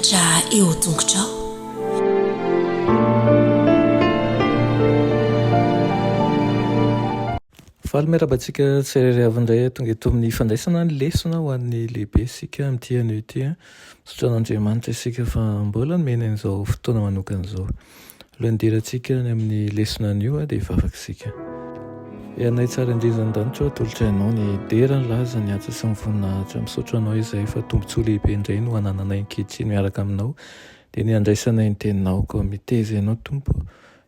mianatra eo tongotrao. Faly miarabantsika tsirairavindray tonga eto amin'ny fandraisana ny lesona ho an'ny lehibe sika amin'ity anio ity sotran'Andriamanitra isika fa mbola nomena an'izao fotoana manokana izao. Alohan'ny dirantsika ny amin'ny lesona anio dia vavaka isika. Ianay tsara indrizan-danitra atolotra ianao ny dera ny laza ny atsa sy ny voninahitra misotro anao izay fa tombontsoa lehibe indray no hanananay ankehitriny miaraka aminao dia ny andraisanay ny teninao ko miteza ianao tompo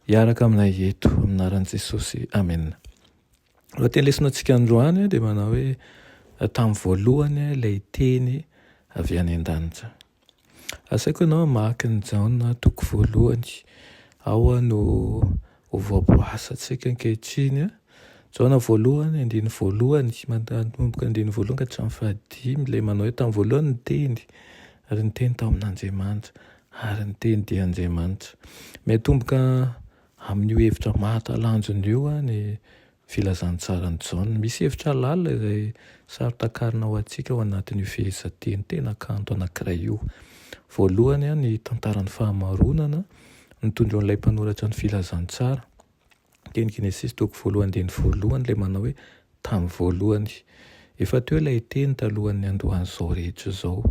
hiaraka aminay eto aminaran'i Jesosy. Amen. Raha teny lesona antsika androany dia manao hoe tamin'ny voalohany ilay teny avy any an-danitra. Asaiko ianao mamaky ny Jaona toko voalohany ao no hovaboasa antsika ankehitriny. Jaona voalohany andiny voalohany manomboka andiny voalohany ka hatramin'ny fahadimy ilay manao hoe tamin'ny voalohany ny teny ary ny teny tao amin'Andriamanitra ary ny teny dia Andriamanitra. Miatomboka amin'io hevitra mahatalanjona io ny filazantsara ny Jaona. Misy hevitra lalina izay sarotakarina ho antsika ao anatin'io fihezanteny tena kanto anankiray io. Voalohany ny tantaran'ny fahamaronana nitondro an'ilay mpanoratra ny filazantsara. Teny Genesis toko voalohany andiny voalohany ilay manao hoe tamin'ny voalohany. Efa teo ilay teny talohan'ny andohan'izao rehetra izao.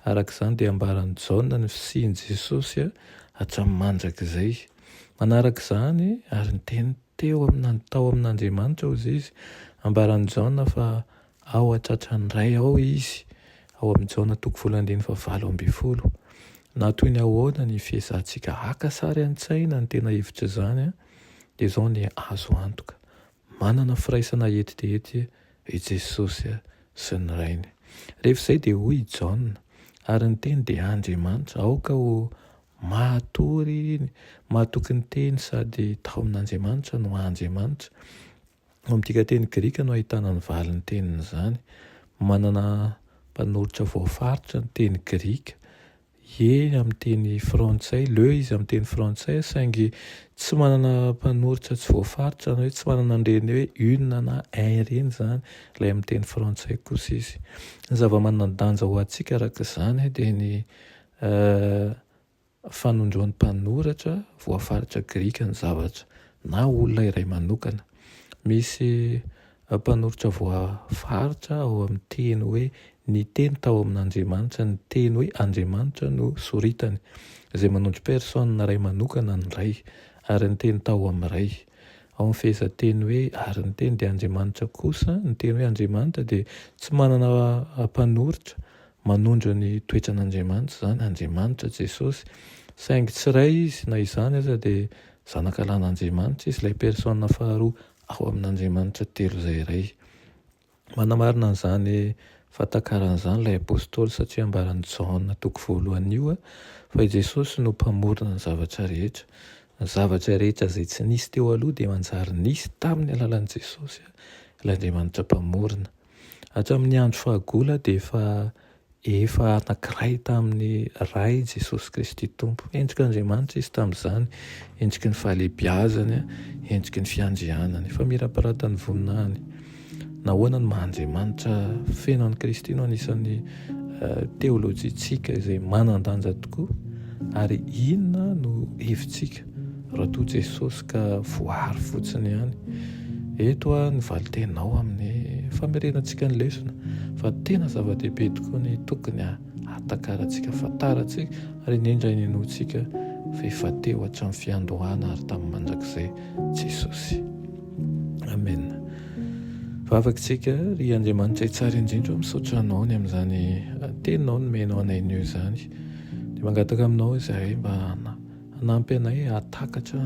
Arak'izany dia ambaran'i Jaona ny fisian'i Jesosy hatramin'ny mandrakizay. Manarak'izany ary ny teny tao amin'Andriamanitra hozy izy. Ambaran'i Jaona fa ao an-tratran'ny ray ao izy. Ao amin'ny Jaona toko voalohany andiny fahavalo ambin'ny folo. Na toy ny ahoana ny fiezahantsika haka sary an-tsaina ny tena hevitra izany dia izao ny azo antoka. Manana firaisana hetihety i Jesosy sy ny rainy. Rehefa izay dia hoy Jaona ary ny teny dia Andriamanitra. Aoka ho mahatoky ny teny sady tao amin'Andriamanitra no Andriamanitra. Amin'ity teny Grika no ahitana ny valin'ny teniny izany. Manana mpanoritra voafaritra ny teny Grika. Amin'ny teny frantsay, izy amin'ny teny frantsay saingy tsy manana mpanoritra tsy voafaritra hoe tsy manana an'ireny hoe une na un ireny izany ilay amin'ny teny frantsay kosa izy. Ny zava-manan-danja ho antsika arak'izany dia ny fanondroan'ny mpanoratra voafaritra Grika ny zavatra na olona iray manokana. Misy mpanoritra voafaritra ao amin'ny teny hoe ny teny tao amin'Andriamanitra, ny teny hoe Andriamanitra no soritany, izay manondro persona ray manokana ny ray ary ny teny tao amin'ny ray. Ao amin'ny fehezanteny hoe ary ny teny dia Andriamanitra kosa, ny teny hoe Andriamanitra dia tsy manana mpanoritra manondro ny toetran'Andriamanitra, izany Andriamanitra Jesosy. Saingy tsy ray izy na izany aza dia zanak'Andriamanitra izy, ilay persona faharoa ao amin'Andriamanitra telo izay iray. Manamarina an'izany fatakaran'izany ilay apôstôly satria ambaran'i Jaona toko voalohany io fa i Jesosy no mpamorona ny zavatra rehetra. Ny zavatra rehetra izay tsy nisy teo aloha dia manjary nisy tamin'ny alalan'i Jesosy ilay Andriamanitra mpamorona. Hatramin'ny andro fahagola dia efa anankiray tamin'ny ray Jesosy Kristy Tompo. Endriky Andriamanitra izy tamin'izany, endriky ny fahalehibiazany, endriky ny fiandrianany, fa miraparatany voninahiny. Nahoana ny maha-Andriamanitra feno an'i Kristy no anisan'ny teolôjitsika izay manan-danja tokoa ary inona no hevitsika raha toa Jesosy ka voary fotsiny ihany. Eto ny valitenao amin'ny famerenantsika ny lesona fa tena zava-dehibe tokoa ny tokony hatakarantsika, fantarantsika ary indrindra inoantsika fa efa teo hatramin'ny fiandohana ary tamin'ny mandrakizay Jesosy. Amen. Vavakantsika ry Andriamanitra tsara indrindra misaotra anao ny amin'izany teninao no menao anay izany. Dia mangataka aminao izahay mba hanampy anay hatakatra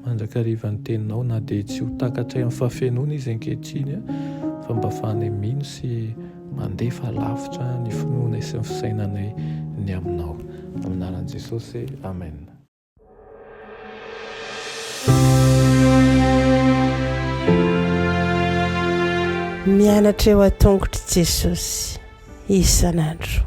mandrakariva ny teninao na dia tsy ho takatray amin'ny fahafenoana izy ankehitriny fa mba ahafahanay mino sy mandefa lavitra ny finoana sy ny fisainanay ny aminao. Aminaran'i Jesosy. Amen. Mianatra eo an-tongotry Jesosy isan'andro.